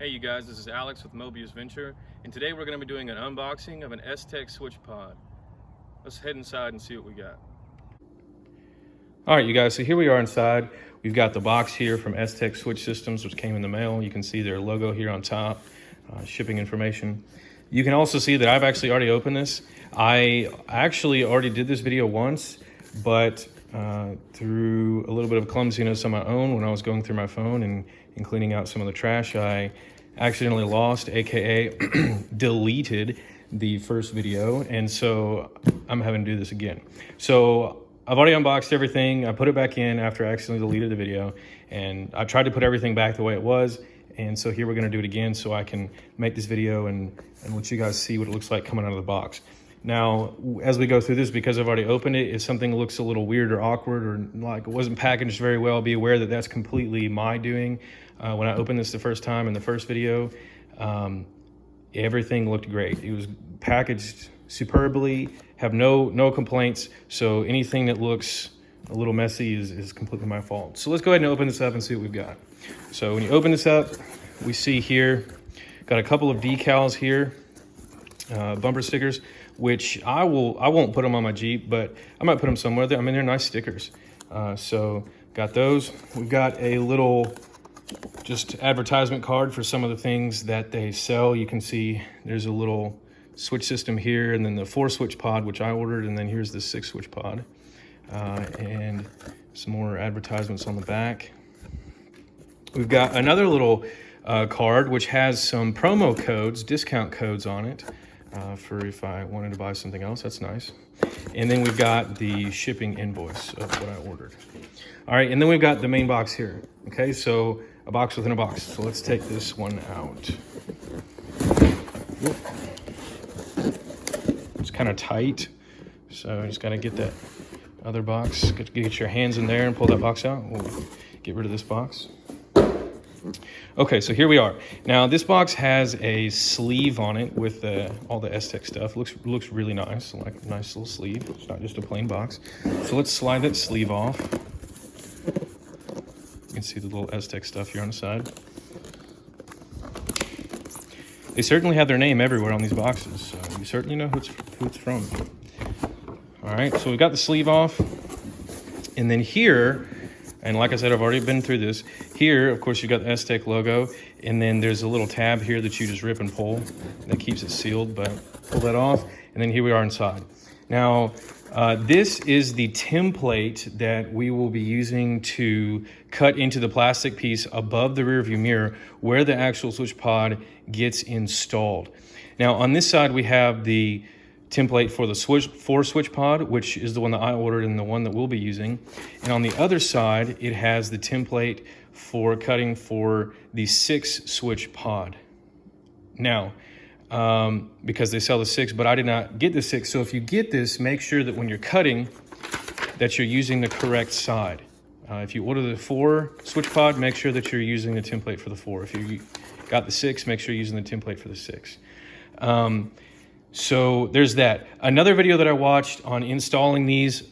Hey you guys, this is Alex with Mobius Venture, and today we're going to be doing an unboxing of an S-Tech switch pod. Let's head inside and see what we got. All right, you guys, so here we are inside. We've got the box here from S-Tech Switch Systems, which came in the mail. You can see their logo here on top, shipping information. You can also see that I've actually already opened this. I actually already did this video once, but through a little bit of clumsiness on my own when I was going through my phone and cleaning out some of the trash, I accidentally lost, aka deleted the first video, and so I'm having to do this again. So I've already unboxed everything. I put it back in after I accidentally deleted the video, and I tried to put everything back the way it was. And so here we're gonna do it again so I can make this video and let you guys see what it looks like coming out of the box. Now, as we go through this, because I've already opened it, if something looks a little weird or awkward or like it wasn't packaged very well, be aware that that's completely my doing. When I opened this the first time in the first video, everything looked great. It was packaged superbly, have no complaints. So anything that looks a little messy is completely my fault. So let's go ahead and open this up and see what we've got. So when you open this up, we see here, got a couple of decals here, bumper stickers, which I won't put them on my Jeep, but I might put them somewhere there. I mean, they're nice stickers. So got those. We've got a little just advertisement card for some of the things that they sell. You can see there's a little switch system here, and then the 4-switch pod, which I ordered, and then here's the 6-switch pod. And some more advertisements on the back. We've got another little card which has some promo codes, discount codes on it for if I wanted to buy something else. That's nice. And then we've got the shipping invoice of what I ordered. All right, and then we've got the main box here. Okay, so a box within a box. So let's take this one out. It's kind of tight, so you just got to get that other box, get your hands in there and pull that box out. We'll get rid of this box. Okay, so here we are. Now this box has a sleeve on it with all the S-Tech stuff. Looks really nice, like a nice little sleeve. It's not just a plain box. So let's slide that sleeve off. You can see the little S-Tech stuff here on the side. They certainly have their name everywhere on these boxes, so you certainly know who it's from. All right, so we've got the sleeve off. And then here, and like I said, I've already been through this. Here, of course, you've got the S-Tech logo, and then there's a little tab here that you just rip and pull that keeps it sealed, but pull that off, and then here we are inside. Now, this is the template that we will be using to cut into the plastic piece above the rear view mirror where the actual switch pod gets installed. Now, on this side, we have the template for the 4-switch pod, which is the one that I ordered and the one that we'll be using. And on the other side, it has the template for cutting for the 6-switch pod. Now, because they sell the 6, but I did not get the 6. So if you get this, make sure that when you're cutting, that you're using the correct side. If you order the 4-switch pod, make sure that you're using the template for the 4. If you got the 6, make sure you're using the template for the 6. So there's that. Another video that I watched on installing these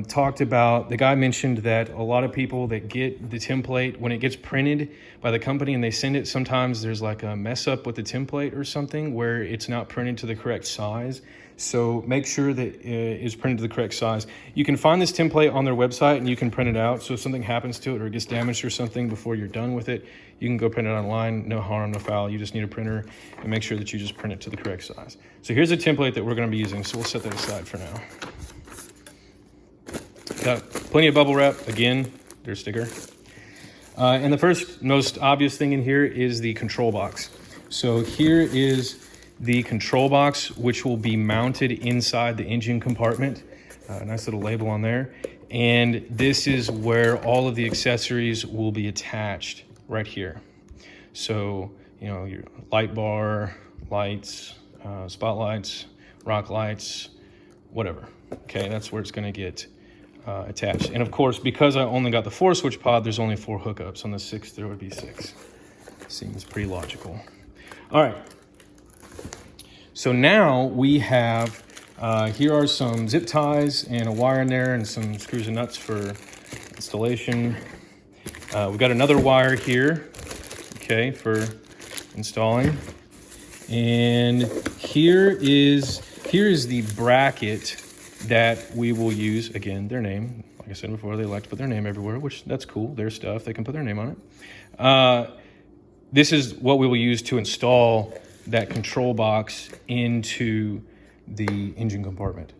talked about, the guy mentioned that a lot of people that get the template, when it gets printed by the company and they send it, sometimes there's like a mess up with the template or something where it's not printed to the correct size. So make sure that it's printed to the correct size. You can find this template on their website and you can print it out. So if something happens to it or it gets damaged or something before you're done with it, you can go print it online. No harm, no foul. You just need a printer and make sure that you just print it to the correct size. So here's a template that we're going to be using. So we'll set that aside for now. Got plenty of bubble wrap. Again, their sticker. And the first most obvious thing in here is the control box. So here is the control box, which will be mounted inside the engine compartment. Nice little label on there. And this is where all of the accessories will be attached right here. So, you know, your light bar, lights, spotlights, rock lights, whatever. Okay, that's where it's gonna get attached. And of course, because I only got the 4-switch pod, there's only 4 hookups. On the 6th, there would be 6. Seems pretty logical. All right. So now we have, here are some zip ties and a wire in there and some screws and nuts for installation. We've got another wire here, okay, for installing. And here is the bracket that we will use. Again, their name. Like I said before, they like to put their name everywhere, which that's cool. Their stuff, they can put their name on it. This is what we will use to install that control box into the engine compartment.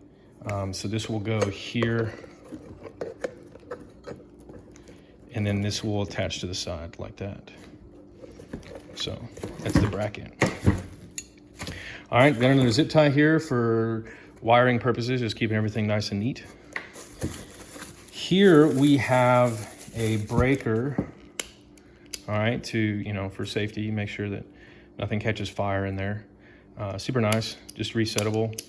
So this will go here, and then this will attach to the side like that. So that's the bracket. All right, got another zip tie here for wiring purposes, just keeping everything nice and neat. Here we have a breaker, all right, to, for safety, make sure that nothing catches fire in there. Super nice, just resettable.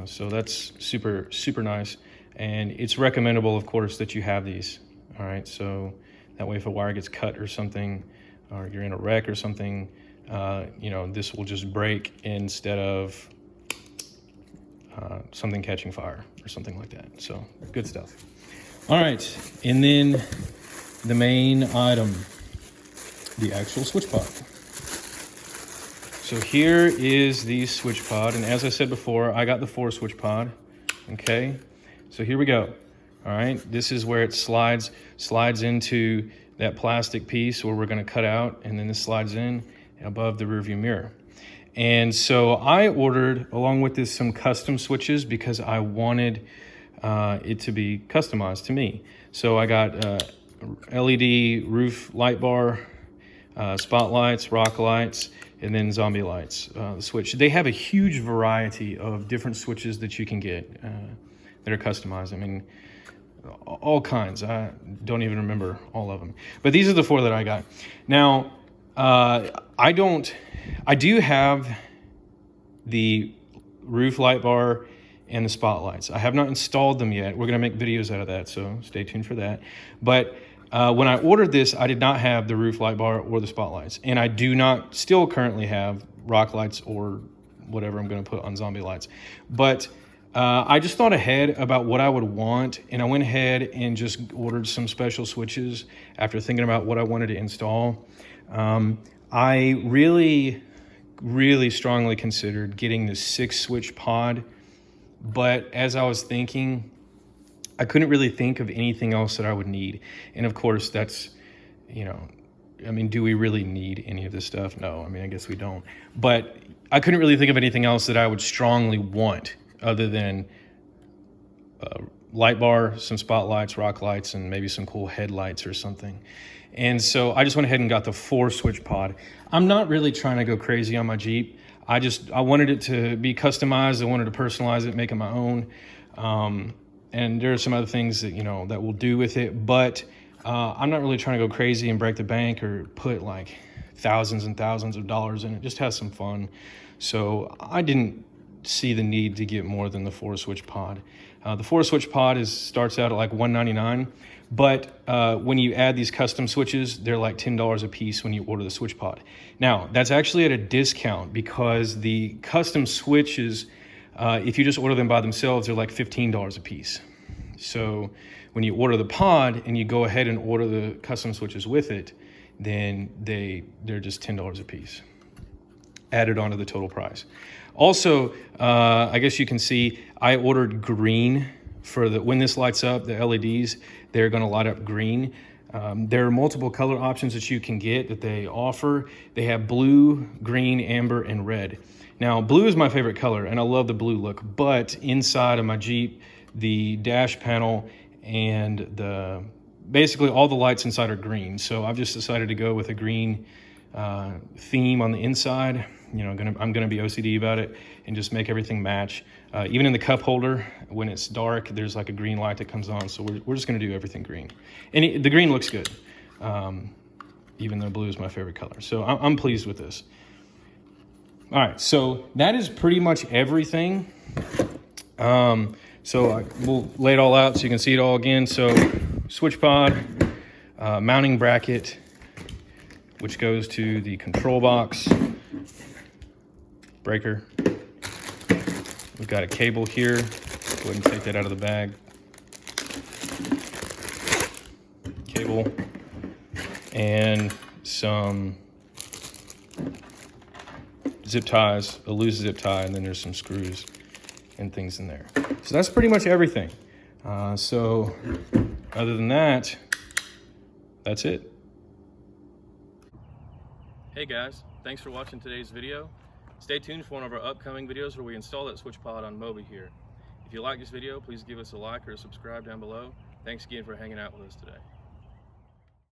So that's super, super nice. And it's recommendable, of course, that you have these, all right? So that way if a wire gets cut or something, or you're in a wreck or something, this will just break instead of something catching fire or something like that. So good stuff. All right, and then the main item, the actual switch pod. So here is the switch pod, and as I said before, I got the 4-switch pod, okay? So here we go, all right? This is where it slides into that plastic piece where we're gonna cut out, and then this slides in above the rearview mirror. And so I ordered, along with this, some custom switches because I wanted it to be customized to me. So I got LED roof light bar, spotlights, rock lights, and then zombie lights, the switch. They have a huge variety of different switches that you can get that are customized. I mean, all kinds. I don't even remember all of them. But these are the 4 that I got. Now, I do have the roof light bar and the spotlights. I have not installed them yet. We're gonna make videos out of that, so stay tuned for that. But when I ordered this, I did not have the roof light bar or the spotlights. And I do not still currently have rock lights or whatever I'm gonna put on zombie lights. But I just thought ahead about what I would want, and I went ahead and just ordered some special switches after thinking about what I wanted to install. I really, really strongly considered getting the 6-switch pod, but as I was thinking, I couldn't really think of anything else that I would need. And of course, that's, do we really need any of this stuff? No, I guess we don't. But I couldn't really think of anything else that I would strongly want other than light bar, some spotlights, rock lights, and maybe some cool headlights or something. And so I just went ahead and got the 4-switch pod. I'm not really trying to go crazy on my Jeep. I wanted it to be customized. I wanted to personalize it, make it my own. And there are some other things that, that we'll do with it, but I'm not really trying to go crazy and break the bank or put like thousands and thousands of dollars in it. Just have some fun. So I didn't see the need to get more than the 4-switch pod. The 4-switch pod starts out at like $199, but when you add these custom switches, they're like $10 a piece when you order the switch pod. Now, that's actually at a discount because the custom switches, if you just order them by themselves, they're like $15 a piece. So when you order the pod and you go ahead and order the custom switches with it, then they're just $10 a piece added onto the total price. Also, I guess you can see I ordered green for when this lights up, the LEDs, they're gonna light up green. There are multiple color options that you can get that they offer. They have blue, green, amber, and red. Now, blue is my favorite color, and I love the blue look, but inside of my Jeep, the dash panel and basically all the lights inside are green. So I've just decided to go with a green theme on the inside. I'm gonna be OCD about it and just make everything match. Even in the cup holder, when it's dark, there's like a green light that comes on. So we're just gonna do everything green. And the green looks good, even though blue is my favorite color. So I'm pleased with this. All right, so that is pretty much everything. So we'll lay it all out so you can see it all again. So switch pod, mounting bracket, which goes to the control box, breaker. We've got a cable here. Go ahead and take that out of the bag. Cable and some zip ties, a loose zip tie, and then there's some screws and things in there. So that's pretty much everything. So other than that, that's it. Hey guys, thanks for watching today's video. Stay tuned for one of our upcoming videos where we install that switch pod on Moby here. If you like this video, please give us a like or a subscribe down below. Thanks again for hanging out with us today.